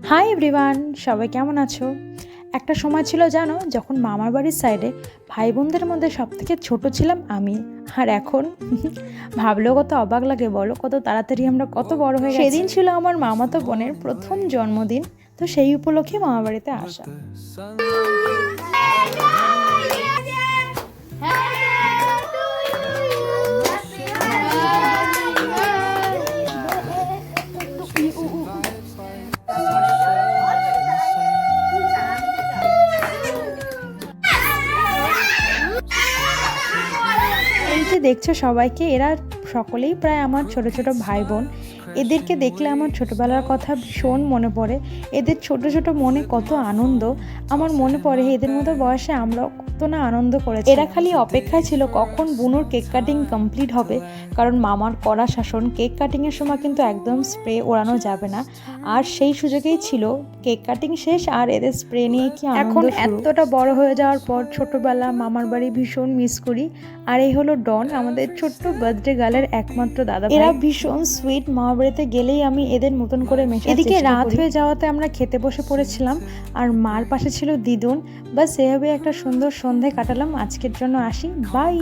Hi everyone, সবাই কেমন আছো? একটা সময় ছিল জানো, যখন মামার বাড়ির সাইডে ভাই বোনদের মধ্যে সবথেকে ছোট ছিলাম আমি। আর এখন ভাবলেও কত অবাক লাগে, বলো কত তাড়াতাড়ি আমরা কত বড় হয়ে গেছি। সেদিন ছিল আমার মামাতো বোনের প্রথম জন্মদিন, তো সেই উপলক্ষে মামা বাড়িতে আসা। এই যে দেখছো সবাইকে, এরা সকলেই প্রায় আমার ছোট ছোট ভাই বোন। এদেরকে দেখলে আমার ছোটবেলার কথা ভীষণ মনে পড়ে। এদের ছোট ছোট মনে কত আনন্দ আমার মনে পড়ে। এদের মতো বয়সে আমরাও কত না আনন্দ করেছি। এরা খালি অপেক্ষায় ছিল কখন বুনোর কেক কাটিং কমপ্লিট হবে, কারণ মামার কড়া শাসন, কেক কাটিংয়ের সময় কিন্তু একদম স্প্রে ওড়ানো যাবে না। আর সেই সুযোগেই ছিল কেক কাটিং শেষ আর এদের স্প্রে নিয়ে কি এখন এতটা বড় হয়ে যাওয়ার পর ছোটবেলা মামার বাড়ি ভীষণ মিস করি। আর এই হলো ডন, আমাদের ছোট্ট বার্থডে গার্লের একমাত্র দাদা। এরা ভীষণ সুইট, মামার বাড়িতে গেলেই আমি এদের মতন করে মেশে। এদিকে রাত হয়ে যাওয়াতে আমরা খেতে বসে পড়েছিলাম, আর মার পাশে ছিল দিদুন। বাস এভাবে একটা সুন্দর সন্ধে কাটালাম। আজকের জন্য আসি, বাই।